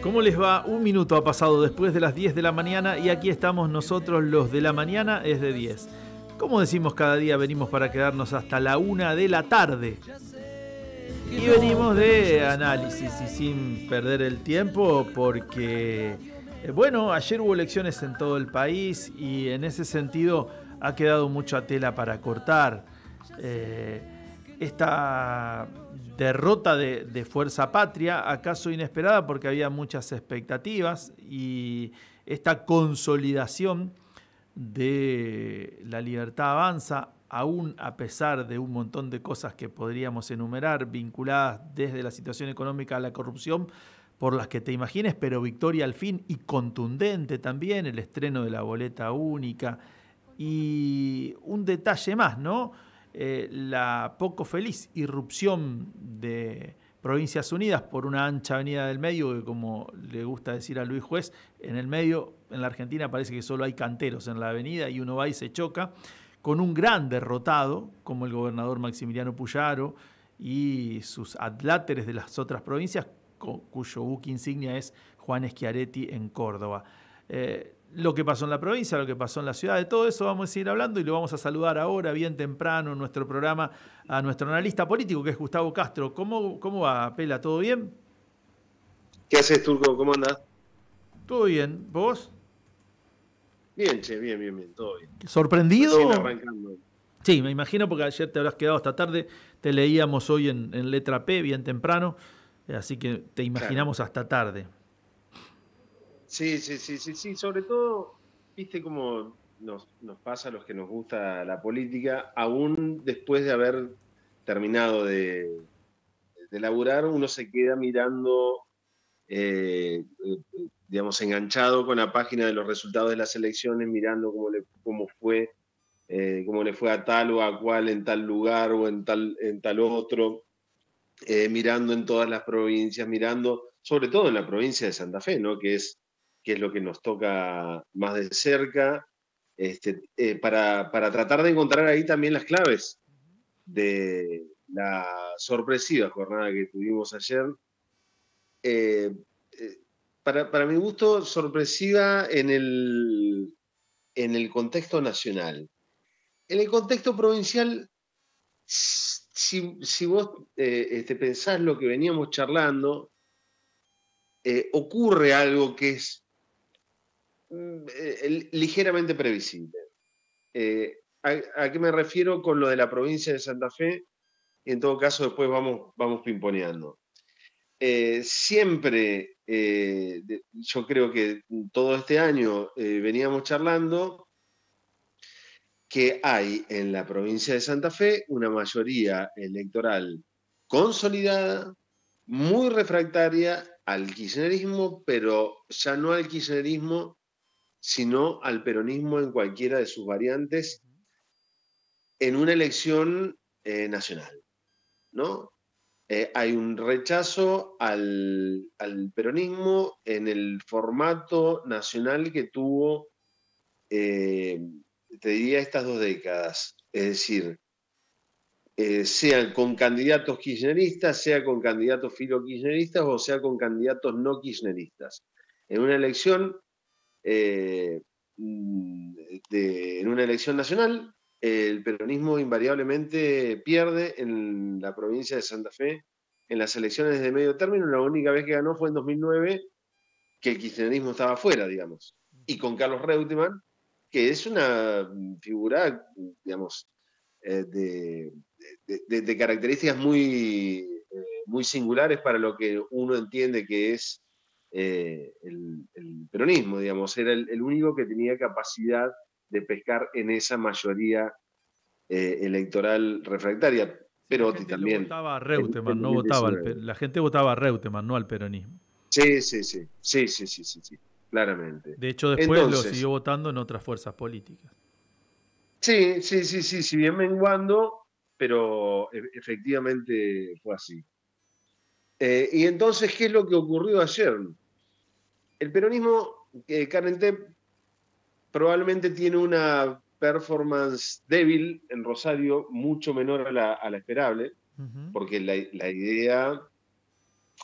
¿Cómo les va? Un minuto ha pasado después de las 10 de la mañana y aquí estamos nosotros, los de la mañana es de 10. Como decimos cada día, venimos para quedarnos hasta la 1 de la tarde. Y venimos de análisis y sin perder el tiempo porque, bueno, ayer hubo elecciones en todo el país y en ese sentido ha quedado mucha tela para cortar. Esta derrota de Fuerza Patria, acaso inesperada porque había muchas expectativas, y esta consolidación de La Libertad Avanza, aún a pesar de un montón de cosas que podríamos enumerar vinculadas desde la situación económica a la corrupción, por las que te imagines, pero victoria al fin y contundente también, el estreno de la boleta única. Y un detalle más, ¿no? La poco feliz irrupción de Provincias Unidas por una ancha avenida del medio, que como le gusta decir a Luis Juez, en el medio, en la Argentina parece que solo hay canteros en la avenida y uno va y se choca, con un gran derrotado, como el gobernador Maximiliano Puyaro y sus adláteres de las otras provincias, cuyo buque insignia es Juan Schiaretti en Córdoba. Lo que pasó en la provincia, lo que pasó en la ciudad, de todo eso vamos a ir hablando y lo vamos a saludar ahora, bien temprano, en nuestro programa, a nuestro analista político, que es Gustavo Castro. ¿Cómo va, Pela? ¿Todo bien? ¿Qué haces, Turco? ¿Cómo andás? ¿Todo bien? ¿Vos? Bien, che, bien, todo bien. ¿Sorprendido? Recién arrancando. Sí, me imagino, porque ayer te habrás quedado hasta tarde, te leíamos hoy en letra P, bien temprano, así que te imaginamos claro, hasta tarde. Sí, sobre todo, viste cómo nos pasa a los que nos gusta la política, aún después de haber terminado de laburar, uno se queda mirando, digamos, enganchado con la página de los resultados de las elecciones, mirando cómo le fue a tal o a cual en tal lugar o en tal otro, mirando en todas las provincias, mirando sobre todo en la provincia de Santa Fe, ¿no? Que es lo que nos toca más de cerca, para tratar de encontrar ahí también las claves de la sorpresiva jornada que tuvimos ayer. Para mi gusto, sorpresiva en el contexto nacional. En el contexto provincial, si vos pensás lo que veníamos charlando, ocurre algo que es ligeramente previsible. ¿A qué me refiero con lo de la provincia de Santa Fe? En todo caso, después vamos pimponeando. Siempre, yo creo que todo este año veníamos charlando que hay en la provincia de Santa Fe una mayoría electoral consolidada, muy refractaria al kirchnerismo, pero ya no al kirchnerismo, sino al peronismo en cualquiera de sus variantes, en una elección nacional, ¿no? Hay un rechazo al peronismo en el formato nacional que tuvo, te diría, estas 2 décadas. Es decir, sea con candidatos kirchneristas, sea con candidatos filo-kirchneristas o sea con candidatos no kirchneristas. En una elección, en una elección nacional, el peronismo invariablemente pierde en la provincia de Santa Fe en las elecciones de medio término. La única vez que ganó fue en 2009, que el kirchnerismo estaba fuera, digamos. Y con Carlos Reutemann, que es una figura, digamos, de características muy singulares para lo que uno entiende que es el peronismo, digamos. Era el único que tenía capacidad de pescar en esa mayoría electoral refractaria. Perotti también. Votaba a Reutemann, no votaba la gente votaba a Reutemann, no al peronismo. Sí, claramente. De hecho, después lo siguió votando en otras fuerzas políticas. Sí, si bien menguando, pero efectivamente fue así. Y entonces, ¿qué es lo que ocurrió ayer? El peronismo, Karen Tepp, probablemente tiene una performance débil en Rosario, mucho menor a la esperable, porque la idea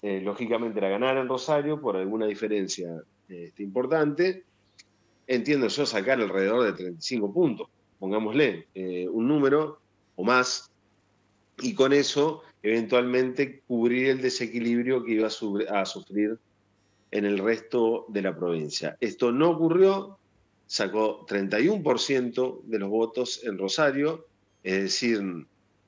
lógicamente era ganar en Rosario por alguna diferencia importante. Entiendo yo sacar alrededor de 35 puntos, pongámosle un número o más, y con eso eventualmente cubrir el desequilibrio que iba a sufrir en el resto de la provincia. Esto no ocurrió, sacó 31% de los votos en Rosario, es decir,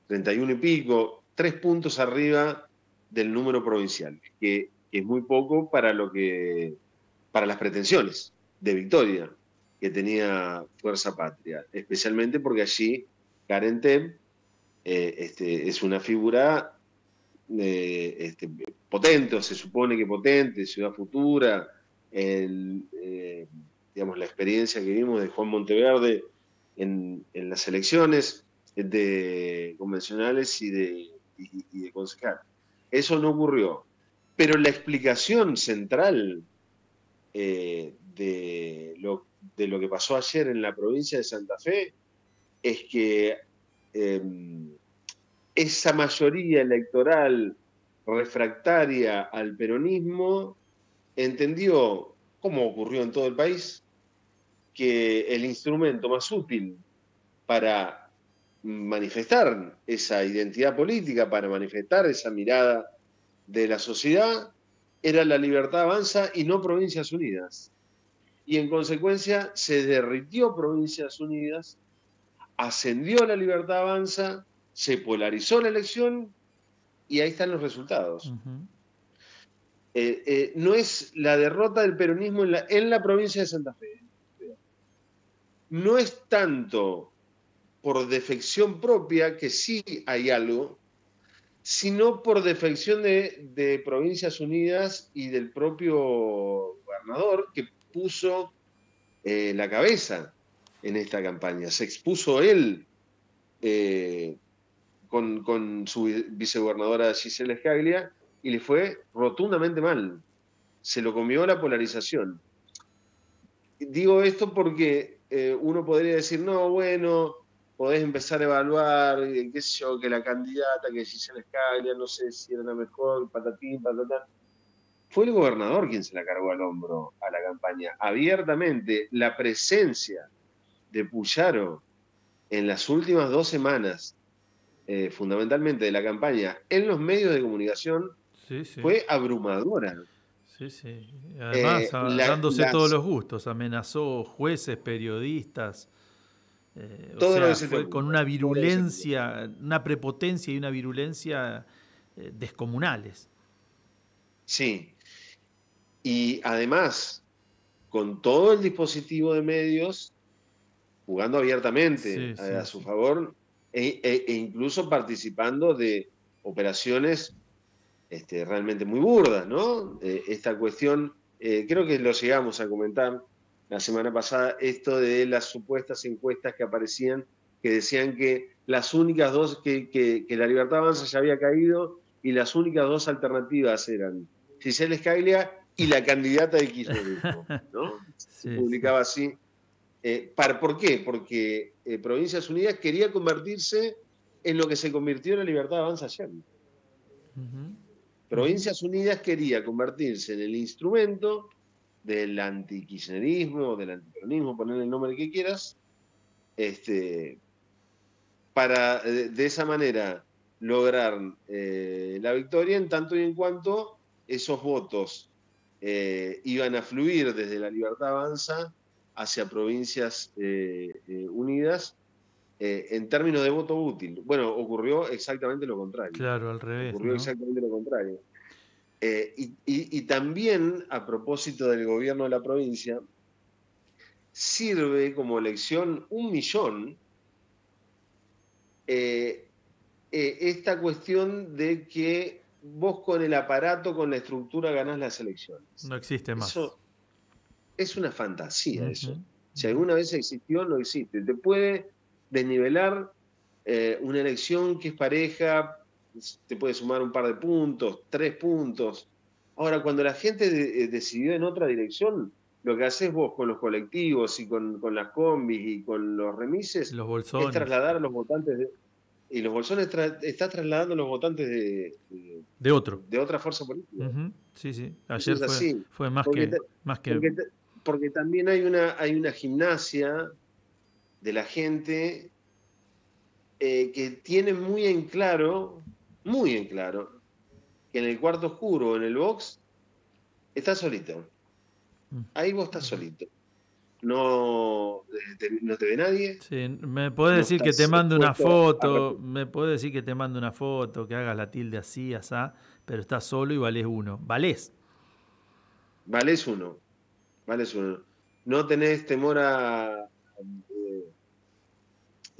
31 y pico, 3 puntos arriba del número provincial, que es muy poco para las pretensiones de victoria que tenía Fuerza Patria, especialmente porque allí Karen Tebb es una figura potente, o se supone que potente, Ciudad Futura, digamos, la experiencia que vimos de Juan Monteverde en las elecciones convencionales y de concejal. Eso no ocurrió. Pero la explicación central de lo que pasó ayer en la provincia de Santa Fe es que esa mayoría electoral refractaria al peronismo entendió, como ocurrió en todo el país, que el instrumento más útil para manifestar esa identidad política, para manifestar esa mirada de la sociedad, era La Libertad Avanza y no Provincias Unidas. Y en consecuencia se derritió Provincias Unidas, ascendió La Libertad Avanza, se polarizó la elección y ahí están los resultados. No es la derrota del peronismo en la provincia de Santa Fe. No es tanto por defección propia, que sí hay algo, sino por defección de Provincias Unidas y del propio gobernador, que puso la cabeza en esta campaña. Se expuso él con su vicegobernadora Gisela Scaglia y le fue rotundamente mal. Se lo comió la polarización. Digo esto porque uno podría decir, no, bueno, podés empezar a evaluar, qué sé yo, que la candidata, que Gisela Scaglia, no sé si era la mejor, patatín, patatán. Fue el gobernador quien se la cargó al hombro a la campaña. Abiertamente, la presencia de Puyaro en las últimas 2 semanas, fundamentalmente de la campaña, en los medios de comunicación, fue abrumadora. Sí, sí. Además, dándose todos los gustos, amenazó jueces, periodistas. O sea, fue con una virulencia, una prepotencia y una virulencia descomunales. Sí. Y además, con todo el dispositivo de medios, jugando abiertamente a su favor, e incluso participando de operaciones realmente muy burdas, ¿no? Esta cuestión, creo que lo llegamos a comentar la semana pasada, esto de las supuestas encuestas que aparecían, que decían que las únicas dos, que La Libertad Avanza ya había caído, y las únicas dos alternativas eran Gisela Scaglia y la candidata de kirchnerismo, ¿no? Se publicaba así. ¿Por qué? Porque Provincias Unidas quería convertirse en lo que se convirtió en La Libertad Avanza ayer. Provincias Unidas quería convertirse en el instrumento del antikirchnerismo, del antiperonismo, ponerle el nombre que quieras, para de esa manera lograr la victoria, en tanto y en cuanto esos votos iban a fluir desde La Libertad Avanza hacia Provincias Unidas en términos de voto útil. Bueno, ocurrió exactamente lo contrario. Claro, al revés. Ocurrió, ¿no?, exactamente lo contrario. Y también, a propósito del gobierno de la provincia, sirve como lección 1.000.000 esta cuestión de que vos con el aparato, con la estructura, ganás las elecciones. No existe más. Eso es una fantasía, eso. Si alguna vez existió, no existe. Te puede desnivelar una elección que es pareja, te puede sumar un par de puntos, 3 puntos. Ahora, cuando la gente decidió en otra dirección, lo que haces vos con los colectivos y con las combis y con los remises los bolsones, es trasladar a los votantes Y los bolsones está trasladando los votantes De otro. de otra fuerza política. Sí, sí. Eso Ayer es así. fue más Porque, que... Más que... porque, porque también hay una gimnasia de la gente que tiene muy en claro, que en el cuarto oscuro, en el box, estás solito. Ahí vos estás solito. No, no te ve nadie. Sí, me podés No decir que te estás mande una expuesto foto, me podés decir que te mande una foto, que hagas la tilde así, asá, pero estás solo y valés uno. Valés. valés uno. Vales uno. No tenés temor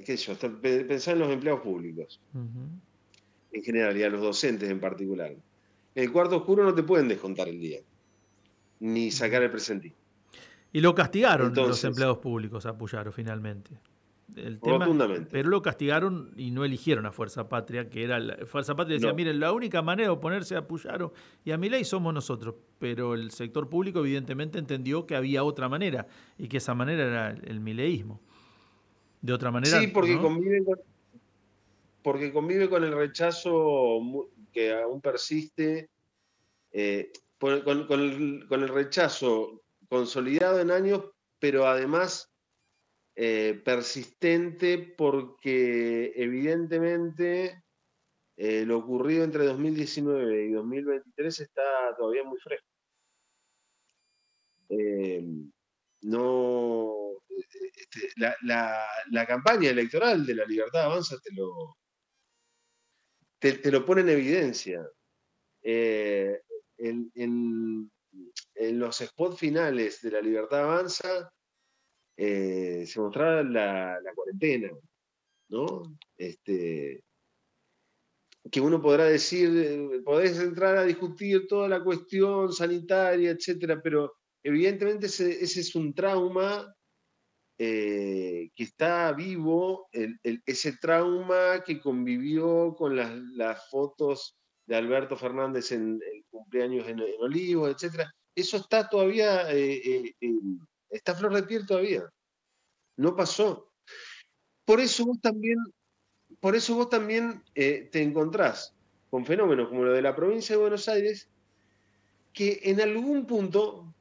qué sé yo, pensar en los empleados públicos, en general, y a los docentes en particular. En el cuarto oscuro no te pueden descontar el día, ni sacar el presentismo. Y lo castigaron los Entonces, empleados públicos a Puyaro finalmente. El tema, rotundamente. pero lo castigaron y no eligieron a Fuerza Patria, que era Fuerza Patria decía, No. miren, la única manera de oponerse a Puyaro y a Milei somos nosotros, pero el sector público evidentemente entendió que había otra manera y que esa manera era el mileísmo. De otra manera, Sí, ¿no? porque convive con el rechazo que aún persiste, con el rechazo consolidado en años, pero además persistente porque evidentemente lo ocurrido entre 2019 y 2023 está todavía muy fresco. Eh, no, la campaña electoral de La Libertad Avanza te lo pone en evidencia. Eh, en los spots finales de La Libertad Avanza se mostraba la cuarentena, ¿no? Que uno podrá decir, podés entrar a discutir toda la cuestión sanitaria, etcétera, pero evidentemente ese es un trauma que está vivo, ese trauma que convivió con las fotos de Alberto Fernández en el cumpleaños en Olivos, etcétera. Eso está todavía, está a flor de piel todavía, no pasó. Por eso vos también te encontrás con fenómenos como lo de la provincia de Buenos Aires, que en algún punto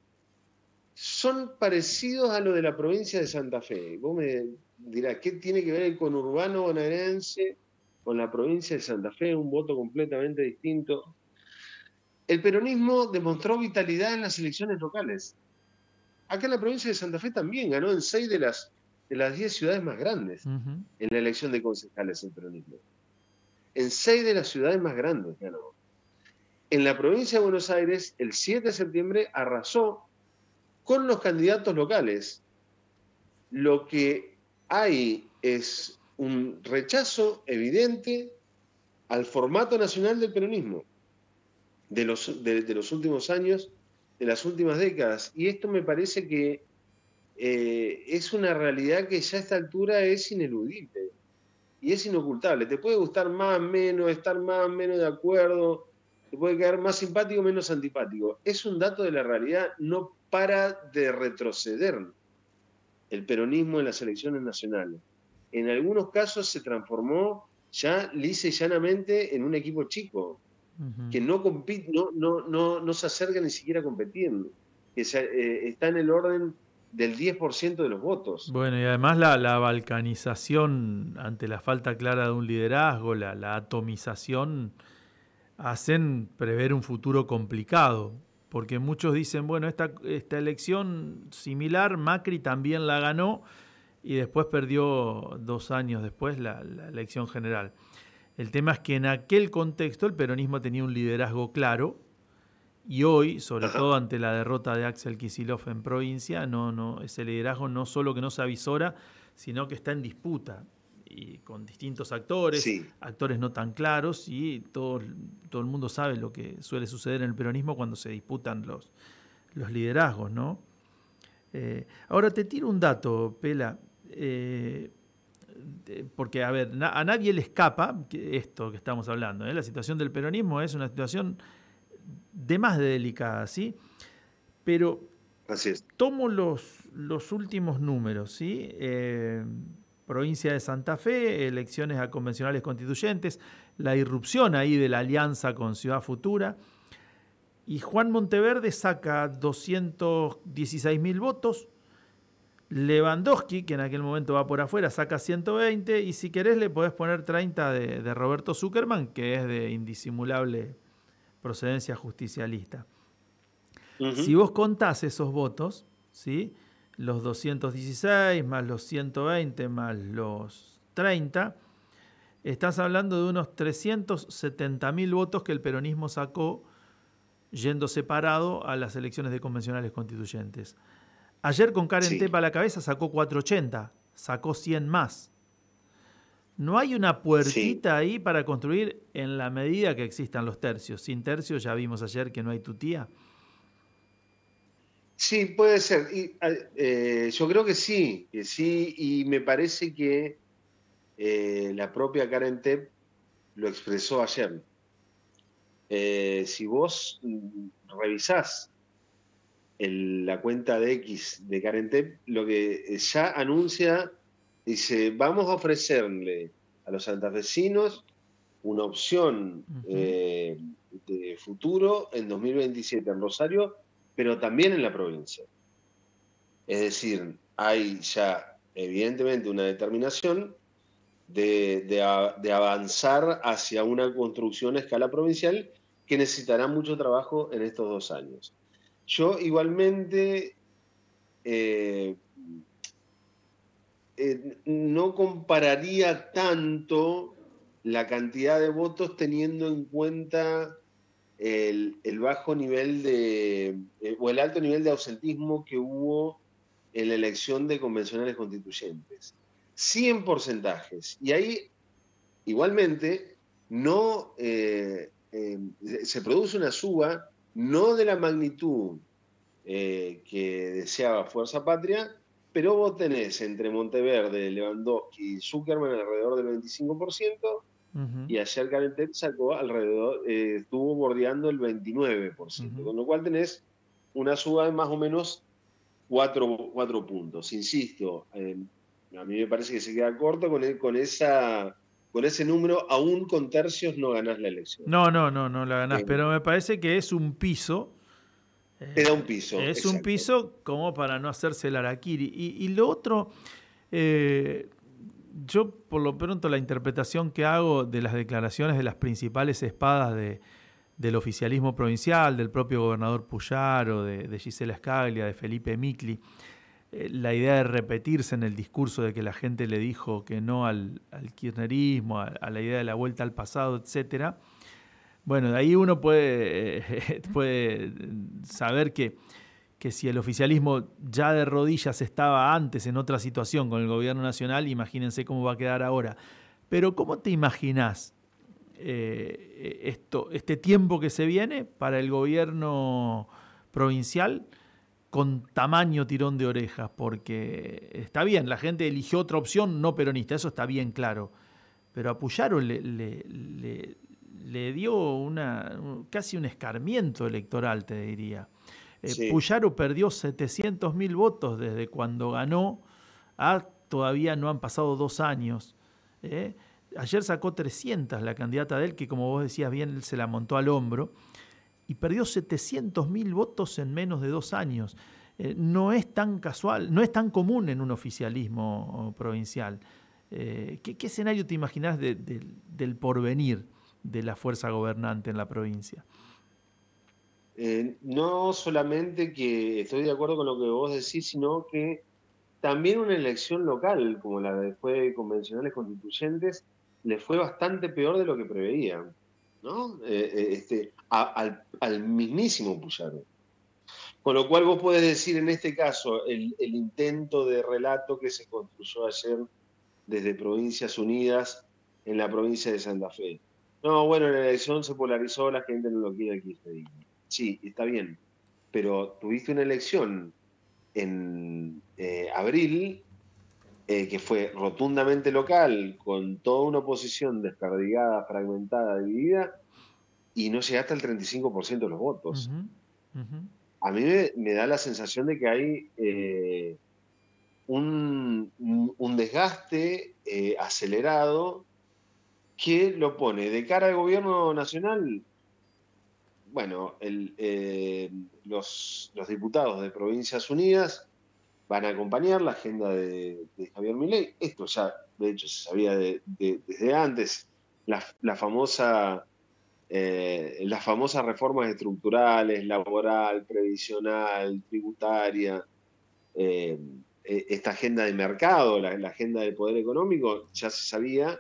son parecidos a lo de la provincia de Santa Fe. Vos me dirás, ¿qué tiene que ver el conurbano bonaerense con la provincia de Santa Fe? Un voto completamente distinto. El peronismo demostró vitalidad en las elecciones locales. Acá en la provincia de Santa Fe también ganó en 6 de las 10 ciudades más grandes en la elección de concejales el peronismo. En 6 de las ciudades más grandes ganó. En la provincia de Buenos Aires, el 7 de septiembre arrasó con los candidatos locales. Lo que hay es un rechazo evidente al formato nacional del peronismo de los últimos años, de las últimas décadas. Y esto me parece que es una realidad que ya a esta altura es ineludible y es inocultable. Te puede gustar más, menos, estar más, menos de acuerdo, te puede quedar más simpático, menos antipático. Es un dato de la realidad, no para de retroceder el peronismo en las elecciones nacionales. En algunos casos se transformó ya lisa y llanamente en un equipo chico, que no compite, no se acerca ni siquiera a competir, que está en el orden del 10% de los votos. Bueno, y además la balcanización ante la falta clara de un liderazgo, la atomización, hacen prever un futuro complicado. Porque muchos dicen, bueno, esta elección similar, Macri también la ganó y después perdió 2 años después la elección general. El tema es que en aquel contexto el peronismo tenía un liderazgo claro y hoy, sobre todo ante la derrota de Axel Kicillof en provincia, ese liderazgo no solo que no se avisora, sino que está en disputa y con distintos actores, sí, actores no tan claros, y todo el mundo sabe lo que suele suceder en el peronismo cuando se disputan los liderazgos, ¿no? Ahora te tiro un dato, Pela, porque, a ver, a nadie le escapa esto que estamos hablando, ¿eh? La situación del peronismo es una situación de más de delicada, ¿sí? Pero así es. tomo los últimos números, ¿sí? provincia de Santa Fe, elecciones a convencionales constituyentes, la irrupción ahí de la alianza con Ciudad Futura. Y Juan Monteverde saca 216.000 votos. Lewandowski, que en aquel momento va por afuera, saca 120. Y si querés le podés poner 30 de Roberto Zuckerman, que es de indisimulable procedencia justicialista. Si vos contás esos votos, ¿sí? Los 216 más los 120 más los 30, estás hablando de unos 370.000 votos que el peronismo sacó yendo separado a las elecciones de convencionales constituyentes. Ayer con Karen Tepa a la cabeza sacó 480, sacó 100 más. ¿No hay una puertita ahí para construir en la medida que existan los tercios? Sin tercios ya vimos ayer que no hay tutía. Sí, puede ser. Yo creo que sí, y me parece que la propia Karen Tepp lo expresó ayer. Si vos revisás la cuenta de X de Karen Tepp, lo que ya anuncia, dice, vamos a ofrecerle a los santafesinos una opción de futuro en 2027 en Rosario, pero también en la provincia. Es decir, hay ya evidentemente una determinación de avanzar hacia una construcción a escala provincial que necesitará mucho trabajo en estos 2 años. Yo igualmente no compararía tanto la cantidad de votos teniendo en cuenta el bajo nivel o el alto nivel de ausentismo que hubo en la elección de convencionales constituyentes. Sí en porcentajes. Y ahí, igualmente, no se produce una suba, no de la magnitud que deseaba Fuerza Patria, pero vos tenés entre Monteverde, Lewandowski y Zuckerman alrededor del 25%, y ayer Karen Tepp sacó alrededor, estuvo bordeando el 29%, con lo cual tenés una suba de más o menos 4 puntos. Insisto, a mí me parece que se queda corto con ese número, aún con tercios no ganás la elección. No la ganás, pero me parece que es un piso. Te da un piso. Es exacto. Un piso como para no hacerse el harakiri. Y lo otro, yo por lo pronto la interpretación que hago de las declaraciones de las principales espadas del oficialismo provincial, del propio gobernador Puyaro, de Gisela Scaglia, de Felipe Micli, la idea de repetirse en el discurso de que la gente le dijo que no al kirchnerismo, a la idea de la vuelta al pasado, etcétera. Bueno, de ahí uno puede saber que si el oficialismo ya de rodillas estaba antes en otra situación con el gobierno nacional, imagínense cómo va a quedar ahora. Pero ¿cómo te imaginás este tiempo que se viene para el gobierno provincial con tamaño tirón de orejas? Porque está bien, la gente eligió otra opción no peronista, eso está bien claro. Pero a Puyaro le dio casi un escarmiento electoral, te diría. Sí. Puyaro perdió 700.000 votos desde cuando ganó, todavía no han pasado 2 años. Ayer sacó 300 la candidata de él, que como vos decías bien, él se la montó al hombro, y perdió 700.000 votos en menos de 2 años. No es tan casual, no es tan común en un oficialismo provincial. ¿Qué escenario te imaginás del porvenir de la fuerza gobernante en la provincia? No solamente que estoy de acuerdo con lo que vos decís, sino que también una elección local, como la de convencionales constituyentes, le fue bastante peor de lo que preveían, ¿no? Al mismísimo Puyaro. Con lo cual vos podés decir en este caso el intento de relato que se construyó ayer desde Provincias Unidas en la provincia de Santa Fe. No, bueno, la elección se polarizó, la gente no lo quiere aquí. Sí, está bien, pero tuviste una elección en abril que fue rotundamente local, con toda una oposición desperdigada, fragmentada, dividida, y no llegaste al 35% de los votos. A mí me da la sensación de que hay un desgaste acelerado que lo pone de cara al gobierno nacional. Bueno, los diputados de Provincias Unidas van a acompañar la agenda de Javier Milei. Esto ya, de hecho, se sabía desde antes. Las famosas reformas estructurales, laboral, previsional, tributaria, esta agenda de mercado, la agenda del poder económico, ya se sabía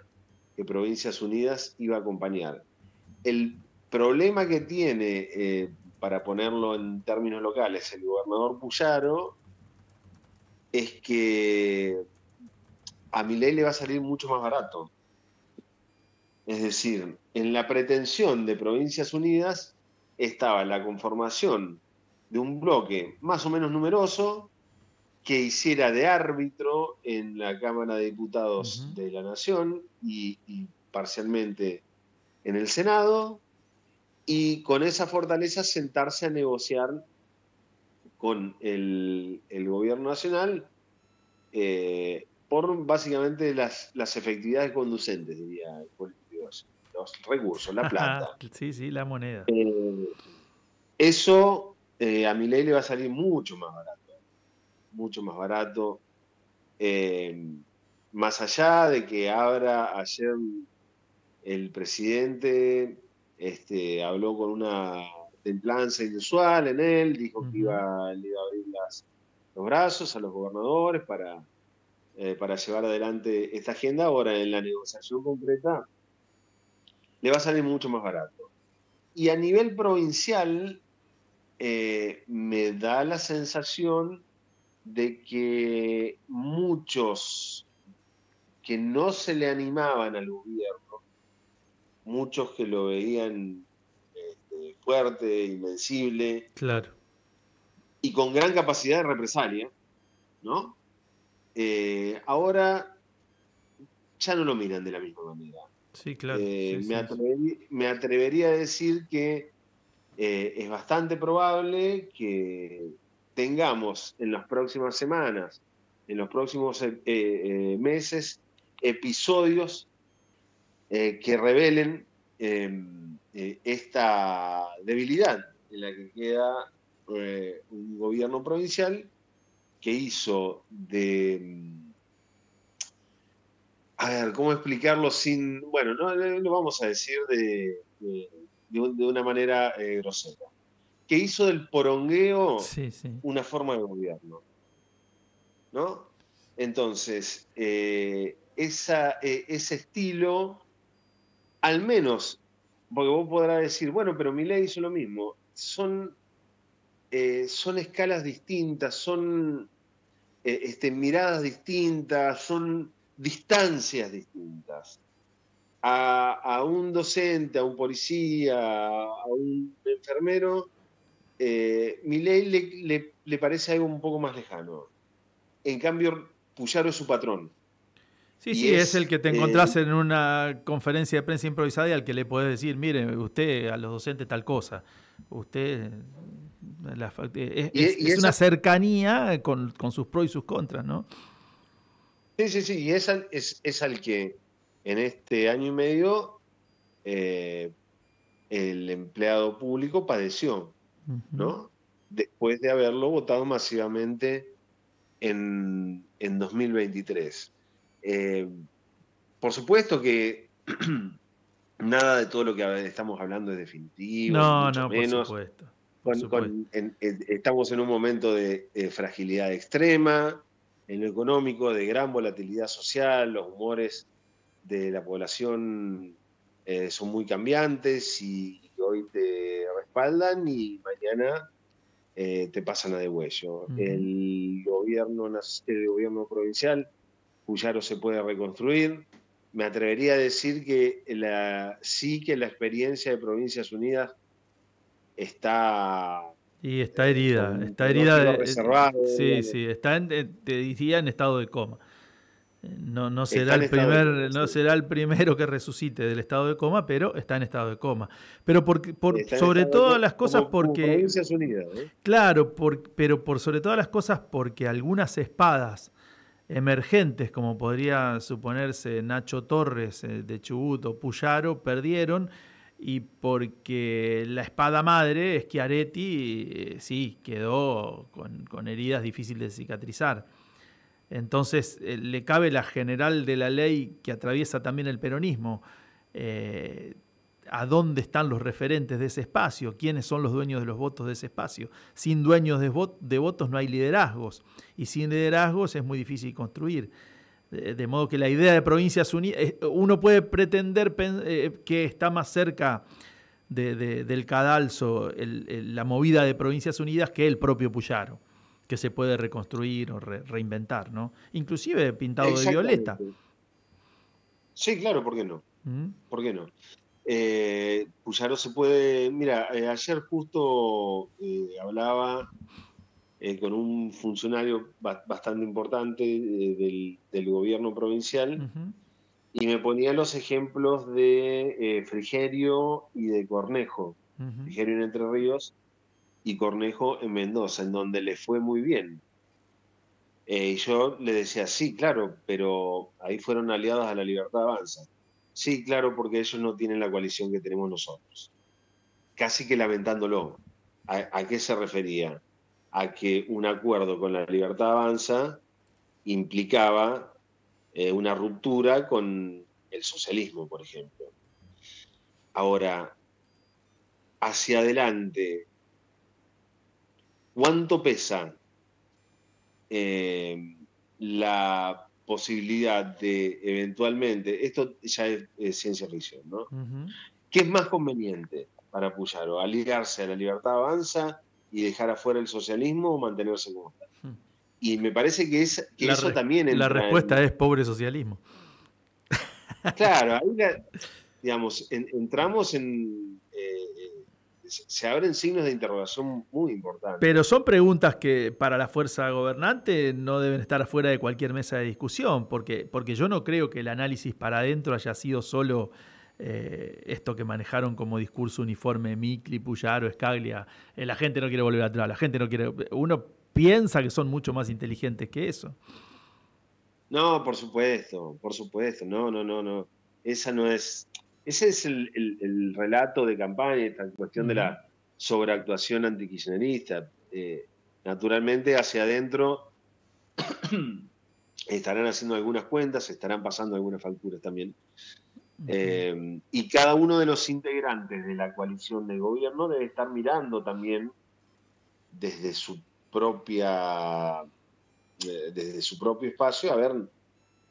que Provincias Unidas iba a acompañar. El problema que tiene, para ponerlo en términos locales, el gobernador Puyaro, es que a Milei le va a salir mucho más barato. Es decir, en la pretensión de Provincias Unidas estaba la conformación de un bloque más o menos numeroso que hiciera de árbitro en la Cámara de Diputados de la Nación y parcialmente en el Senado, y con esa fortaleza sentarse a negociar con el gobierno nacional por básicamente las efectividades conducentes, diría el político, los recursos, la plata. Sí, la moneda. Eso a Milei le va a salir mucho más barato. Más allá de que ayer el presidente habló con una templanza inusual en él, dijo que le iba a abrir los brazos a los gobernadores para llevar adelante esta agenda. Ahora, en la negociación concreta, le va a salir mucho más barato. Y a nivel provincial, me da la sensación de que muchos que no se le animaban al gobierno, muchos que lo veían fuerte, invencible, claro, y con gran capacidad de represalia, ¿no? Ahora ya no lo miran de la misma manera. Sí, claro. Me atrevería a decir que es bastante probable que tengamos en las próximas semanas, en los próximos meses, episodios que revelen esta debilidad en la que queda un gobierno provincial que hizo a ver, ¿cómo explicarlo sin... Bueno, no lo vamos a decir de una manera grosera. Que hizo del porongueo una forma de gobierno, ¿no? Entonces, ese estilo, al menos, porque vos podrás decir, bueno, pero Milei hizo lo mismo, son escalas distintas, son miradas distintas, son distancias distintas. A un docente, a un policía, a un enfermero, Milei le parece algo un poco más lejano. En cambio, Puyaro es su patrón. Sí, es el que te encontrás en una conferencia de prensa improvisada y al que le podés decir, mire, usted a los docentes tal cosa. Usted... es una cercanía con sus pros y sus contras, ¿no? Sí, y es al que en este año y medio el empleado público padeció, ¿no? Después de haberlo votado masivamente en 2023. Por supuesto que nada de todo lo que estamos hablando es definitivo, mucho menos. Por supuesto. Estamos en un momento de fragilidad extrema, en lo económico, de gran volatilidad social, los humores de la población son muy cambiantes y hoy te respaldan y mañana te pasan a degüello. El gobierno provincial, Puyaro se puede reconstruir. Me atrevería a decir que sí que la experiencia de Provincias Unidas está herida, reservado, está te diría en estado de coma. No será el primero que resucite del estado de coma, pero está en estado de coma. Pero sobre todas las cosas porque Provincias Unidas, claro, pero por sobre todas las cosas porque algunas espadas emergentes, como podría suponerse Nacho Torres de Chubut o Puyaro, perdieron, y porque la espada madre, Schiaretti, sí, quedó con heridas difíciles de cicatrizar. Entonces le cabe la general de la ley que atraviesa también el peronismo. Eh, ¿A dónde están los referentes de ese espacio? ¿Quiénes son los dueños de los votos de ese espacio? Sin dueños de votos no hay liderazgos, y sin liderazgos es muy difícil construir. De modo que la idea de Provincias Unidas, uno puede pretender que está más cerca del cadalso la movida de Provincias Unidas que el propio Puyaro, que se puede reconstruir o reinventar, ¿no? Inclusive pintado de violeta. Sí, claro, ¿por qué no? ¿Mm? ¿Por qué no? Puyaro se puede... Mira, ayer justo hablaba con un funcionario bastante importante del gobierno provincial, y me ponía los ejemplos de Frigerio y de Cornejo. Frigerio en Entre Ríos y Cornejo en Mendoza, en donde le fue muy bien. Y yo le decía, sí, claro, pero ahí fueron aliados a la Libertad Avanza. Sí, claro, porque ellos no tienen la coalición que tenemos nosotros. Casi que lamentándolo. ¿A qué se refería? A que un acuerdo con la Libertad Avanza implicaba una ruptura con el socialismo, por ejemplo. Ahora, hacia adelante, ¿cuánto pesa la posibilidad de eventualmente, esto ya es ciencia ficción, ¿no? ¿Qué es más conveniente para Puyaro? ¿Aliarse a la Libertad Avanza y dejar afuera el socialismo, o mantenerse como está? Y me parece que eso también entra. La respuesta es pobre socialismo. Claro, ahí digamos, entramos en... se abren signos de interrogación muy importantes. Pero son preguntas que para la fuerza gobernante no deben estar fuera de cualquier mesa de discusión, porque yo no creo que el análisis para adentro haya sido solo esto que manejaron como discurso uniforme Micli, Puyaro, Scaglia. La gente no quiere volver atrás, la gente no quiere... Uno piensa que son mucho más inteligentes que eso. No, por supuesto, no. Esa no es... Ese es el relato de campaña, esta cuestión de la sobreactuación antikirchnerista. Naturalmente, hacia adentro estarán haciendo algunas cuentas, estarán pasando algunas facturas también. Y cada uno de los integrantes de la coalición de gobierno debe estar mirando también desde su propio espacio a ver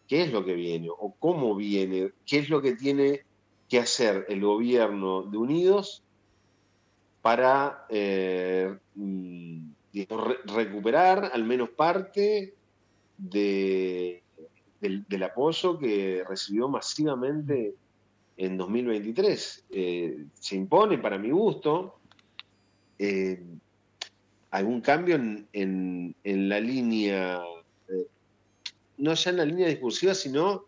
qué es lo que viene o cómo viene, qué es lo que tiene que hacer el gobierno de Unidos para recuperar al menos parte del apoyo que recibió masivamente en 2023. Se impone, para mi gusto, algún cambio en la línea, no ya en la línea discursiva, sino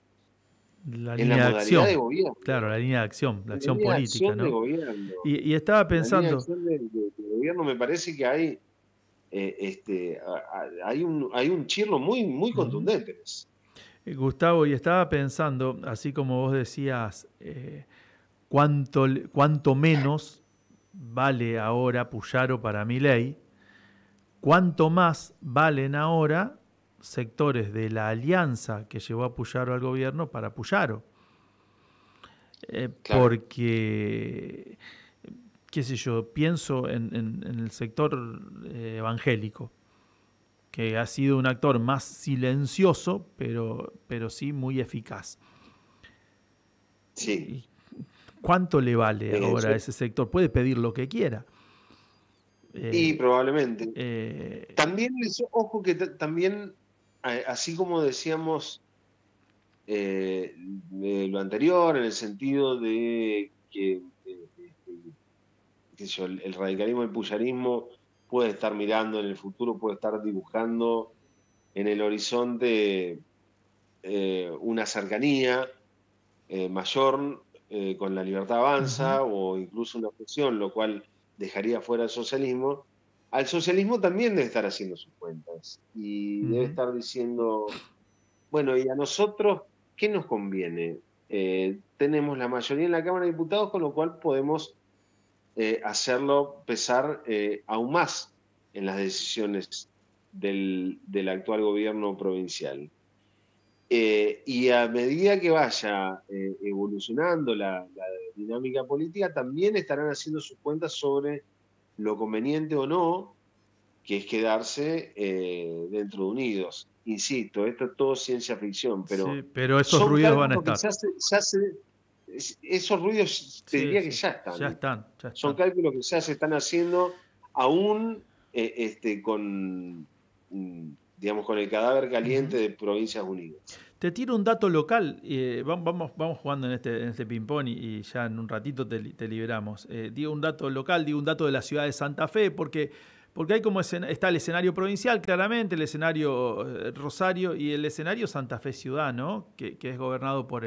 en la modalidad de gobierno. Claro, la línea de acción, la acción política, ¿no? De gobierno. Y estaba pensando... La línea de acción de gobierno, me parece que hay un chirlo muy contundente en eso. Gustavo, y estaba pensando, así como vos decías, cuánto menos vale ahora Puyaro para Milei, cuánto más valen ahora sectores de la alianza que llevó a Puyaro al gobierno para Puyaro. Claro. Porque, qué sé yo, pienso en el sector evangélico, que ha sido un actor más silencioso, pero sí muy eficaz. Sí. ¿Cuánto le vale ahora a ese sector? Puede pedir lo que quiera. Y probablemente. También, ojo que también, así como decíamos lo anterior, en el sentido de que el radicalismo y el puyarismo puede estar mirando en el futuro, puede estar dibujando en el horizonte una cercanía mayor con la Libertad Avanza, o incluso una fusión, lo cual dejaría fuera al socialismo. Al socialismo también debe estar haciendo sus cuentas y debe estar diciendo, Bueno, y a nosotros, ¿qué nos conviene? Tenemos la mayoría en la Cámara de Diputados, con lo cual podemos hacerlo pesar aún más en las decisiones del actual gobierno provincial. Y a medida que vaya evolucionando la dinámica política, también estarán haciendo sus cuentas sobre lo conveniente o no que es quedarse dentro de Unidos. Insisto, esto es todo ciencia ficción, Sí, pero pero esos son ruidos van a cálculos que estar. esos ruidos te Sí, diría que sí, ya ya están. están, ya Son están. cálculos que ya se están haciendo aún con, digamos, con el cadáver caliente Ujú. de Provincias Unidas. Te tiro un dato local, vamos jugando en este ping-pong y ya en un ratito te liberamos. Digo un dato local, digo un dato de la ciudad de Santa Fe, porque hay como está el escenario provincial, claramente, el escenario Rosario y el escenario Santa Fe Ciudad, ¿no? Que es gobernado por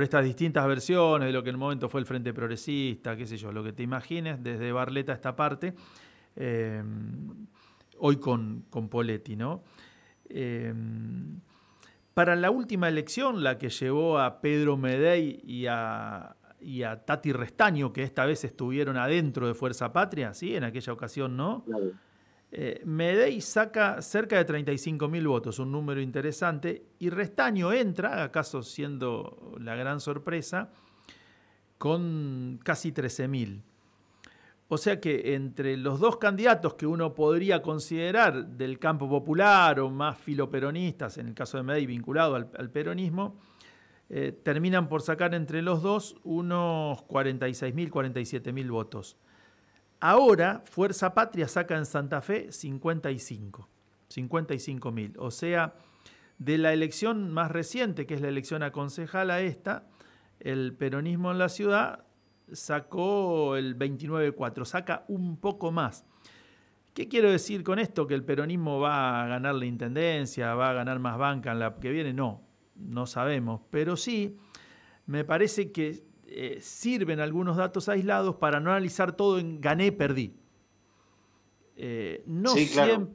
estas distintas versiones de lo que en el momento fue el Frente Progresista, qué sé yo, lo que te imagines, desde Barletta a esta parte, eh, hoy con Poletti, ¿no? Eh, para la última elección, la que llevó a Pedro Medey y a Tati Restaño, que esta vez estuvieron adentro de Fuerza Patria, ¿sí? En aquella ocasión no. Claro. Medey saca cerca de 35.000 votos, un número interesante, y Restaño entra, acaso siendo la gran sorpresa, con casi 13.000. O sea que entre los dos candidatos que uno podría considerar del campo popular o más filoperonistas, en el caso de Medey vinculado al peronismo, terminan por sacar entre los dos unos 46.000, 47.000 votos. Ahora, Fuerza Patria saca en Santa Fe 55.000. O sea, de la elección más reciente, que es la elección a concejal a esta, el peronismo en la ciudad sacó el 29.4, saca un poco más. ¿Qué quiero decir con esto? ¿Que el peronismo va a ganar la intendencia, va a ganar más banca en la que viene? No, no sabemos. Pero sí, me parece que sirven algunos datos aislados para no analizar todo en gané, perdí. Sí, claro.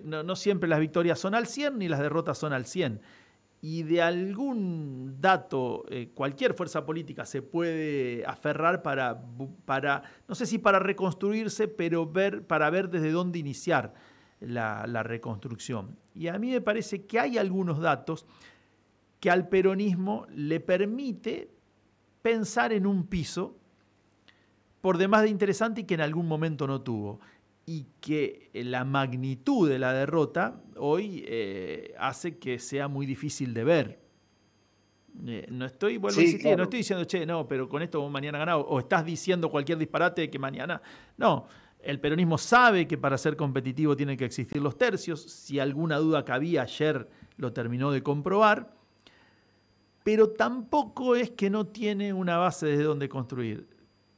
No siempre las victorias son al 100 ni las derrotas son al 100. Y de algún dato, cualquier fuerza política se puede aferrar no sé si para reconstruirse, pero para ver desde dónde iniciar la reconstrucción. Y a mí me parece que hay algunos datos que al peronismo le permite pensar en un piso por demás de interesante y que en algún momento no tuvo. Y que la magnitud de la derrota hoy hace que sea muy difícil de ver. No estoy, vuelvo a Sí, insistir, no claro. estoy diciendo, che, no, pero con esto mañana ganado, o estás diciendo cualquier disparate de que mañana. No, el peronismo sabe que para ser competitivo tienen que existir los tercios. Si alguna duda cabía ayer, lo terminó de comprobar. Pero tampoco es que no tiene una base desde donde construir.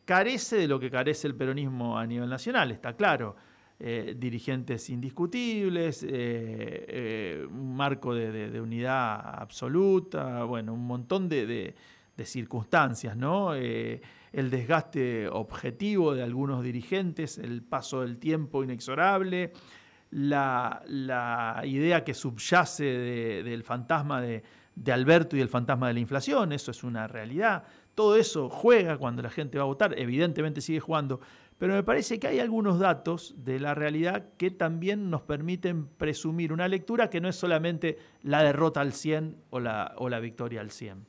Carece de lo que carece el peronismo a nivel nacional, está claro. Dirigentes indiscutibles, un marco de unidad absoluta, bueno, un montón de circunstancias, ¿no? El desgaste objetivo de algunos dirigentes, el paso del tiempo inexorable, la idea que subyace del fantasma de Alberto y el fantasma de la inflación, eso es una realidad. Todo eso juega cuando la gente va a votar, evidentemente sigue jugando, pero me parece que hay algunos datos de la realidad que también nos permiten presumir una lectura que no es solamente la derrota al 100 o la victoria al 100.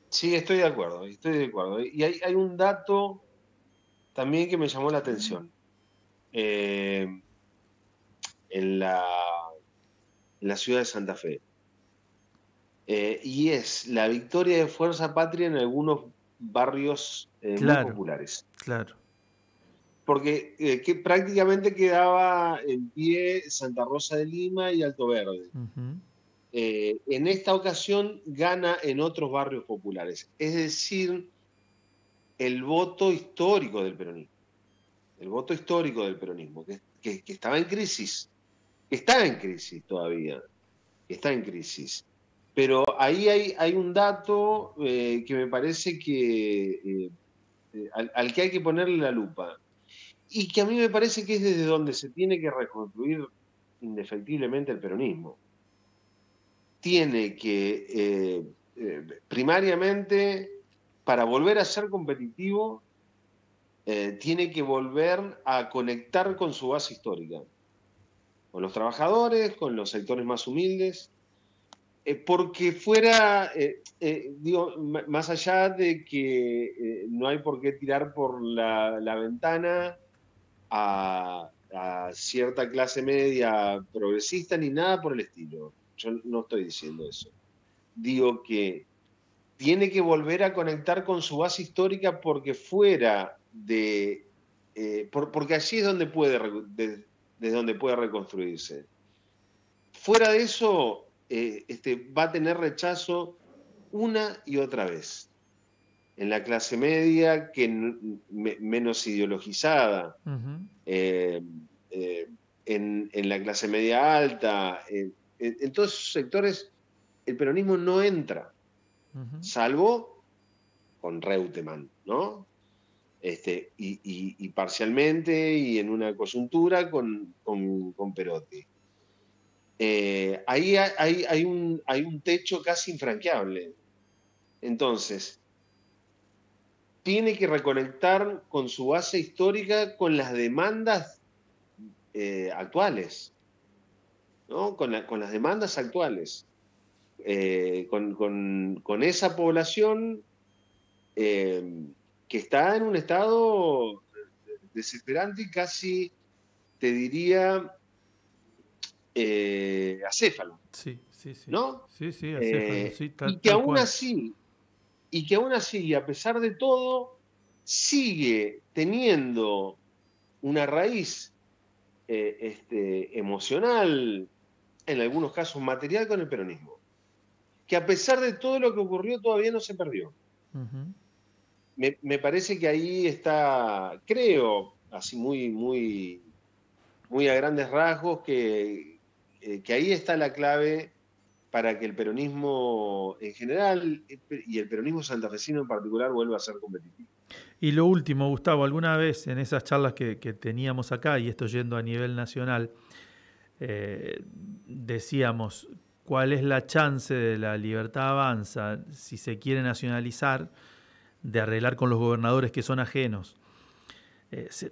Sí, estoy de acuerdo, estoy de acuerdo. Y hay un dato también que me llamó la atención. Eh, en la ciudad de Santa Fe. Y es la victoria de Fuerza Patria en algunos barrios muy Claro, populares. claro. Porque que prácticamente quedaba en pie Santa Rosa de Lima y Alto Verde. Uh-huh. En esta ocasión gana en otros barrios populares. Es decir, el voto histórico del peronismo. El voto histórico del peronismo, que estaba en crisis. Que está en crisis todavía. Que está en crisis. Pero ahí hay un dato que me parece que al que hay que ponerle la lupa y que a mí me parece que es desde donde se tiene que reconstruir indefectiblemente el peronismo. tiene que, primariamente, para volver a ser competitivo, tiene que volver a conectar con su base histórica, con los trabajadores, con los sectores más humildes, porque fuera, digo, más allá de que no hay por qué tirar por la ventana a cierta clase media progresista ni nada por el estilo. Yo no estoy diciendo eso. Digo que tiene que volver a conectar con su base histórica porque fuera de... porque allí es donde puede, desde donde puede reconstruirse. Fuera de eso, va a tener rechazo una y otra vez. En la clase media, que menos ideologizada, en la clase media alta, en todos esos sectores, el peronismo no entra, salvo con Reutemann, ¿no? Y parcialmente y en una coyuntura con Perotti. Ahí hay un techo casi infranqueable. Entonces, tiene que reconectar con su base histórica, con las demandas actuales, ¿no? Con las demandas actuales, con esa población que está en un estado desesperante y casi, te diría, acéfalo. Sí, sí, sí. ¿No? Sí, sí, acéfalo, sí, Y que tal aún cual. así, y a pesar de todo, sigue teniendo una raíz emocional, en algunos casos material, con el peronismo. Que a pesar de todo lo que ocurrió, todavía no se perdió. Me parece que ahí está, creo, así muy a grandes rasgos, que ahí está la clave para que el peronismo en general y el peronismo santafesino en particular vuelva a ser competitivo. Y lo último, Gustavo, alguna vez en esas charlas que teníamos acá, y esto yendo a nivel nacional, decíamos, ¿cuál es la chance de la Libertad Avanza, si se quiere nacionalizar, de arreglar con los gobernadores que son ajenos?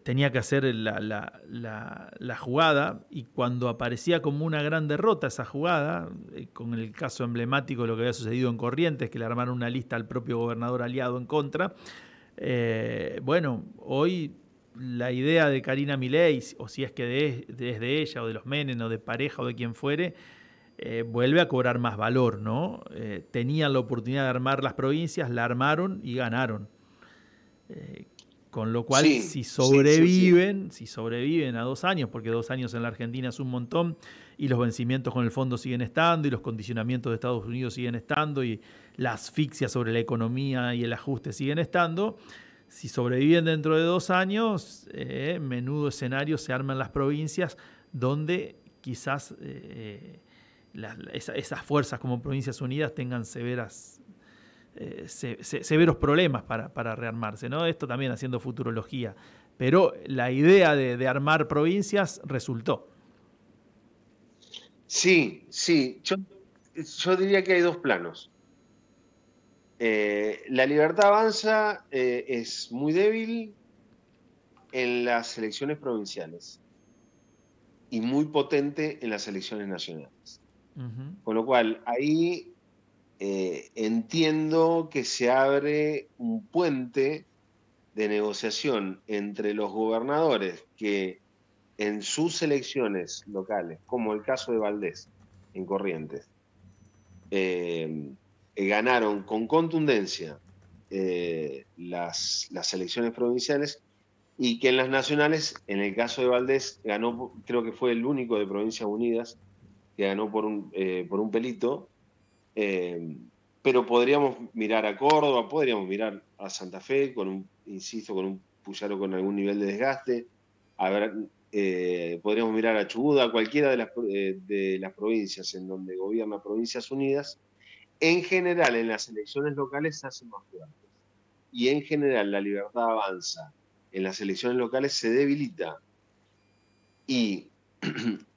Tenía que hacer la jugada, y cuando aparecía como una gran derrota esa jugada, con el caso emblemático de lo que había sucedido en Corrientes, que le armaron una lista al propio gobernador aliado en contra, bueno, hoy la idea de Karina Milei, o si es que es de ella o de los Menem o de Pareja o de quien fuere, vuelve a cobrar más valor, ¿no? Tenían la oportunidad de armar las provincias, la armaron y ganaron. Con lo cual, Sí, sí. si sobreviven a 2 años, porque 2 años en la Argentina es un montón, y los vencimientos con el fondo siguen estando, y los condicionamientos de Estados Unidos siguen estando, y la asfixia sobre la economía y el ajuste siguen estando, si sobreviven dentro de 2 años, menudo escenario se arman las provincias, donde quizás esas fuerzas como Provincias Unidas tengan severos problemas para rearmarse, ¿no? Esto también haciendo futurología. Pero la idea de armar provincias resultó. Sí. Yo diría que hay dos planos. La Libertad Avanza es muy débil en las elecciones provinciales y muy potente en las elecciones nacionales. Con lo cual, ahí entiendo que se abre un puente de negociación entre los gobernadores que en sus elecciones locales, como el caso de Valdés en Corrientes, ganaron con contundencia las elecciones provinciales, y que en las nacionales, en el caso de Valdés, ganó, creo que fue el único de Provincias Unidas que ganó por un pelito, pero podríamos mirar a Córdoba, podríamos mirar a Santa Fe, insisto, con un Puyaro con algún nivel de desgaste, podríamos mirar a Chubut, a cualquiera de las provincias en donde gobierna Provincias Unidas. En general, en las elecciones locales se hacen más fuertes. Y en general, la Libertad Avanza en las elecciones locales se debilita. Y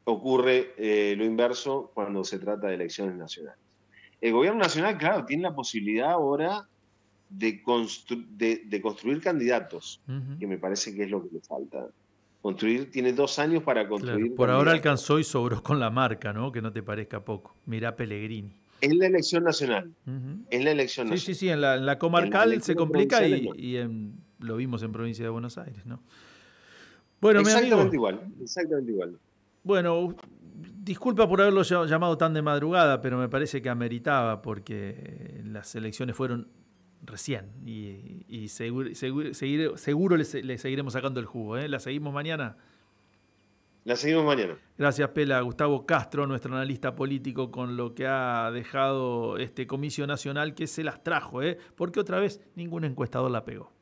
ocurre lo inverso cuando se trata de elecciones nacionales. el gobierno nacional, claro, tiene la posibilidad ahora de construir candidatos, que me parece que es lo que le falta. Tiene 2 años para construir. Claro, por ahora alcanzó y sobró con la marca, ¿no? Que no te parezca poco. Mirá Pellegrini. Es la elección nacional. Es la elección nacional. Sí, en la comarcal se complica lo vimos en provincia de Buenos Aires, ¿no? Bueno, exactamente igual. Bueno, disculpa por haberlo llamado tan de madrugada, pero me parece que ameritaba porque las elecciones fueron recién y seguro le seguiremos sacando el jugo, ¿eh? ¿La seguimos mañana? La seguimos mañana. Gracias, Pela. Gustavo Castro, nuestro analista político, con lo que ha dejado este comicio nacional que se las trajo, porque otra vez ningún encuestador la pegó.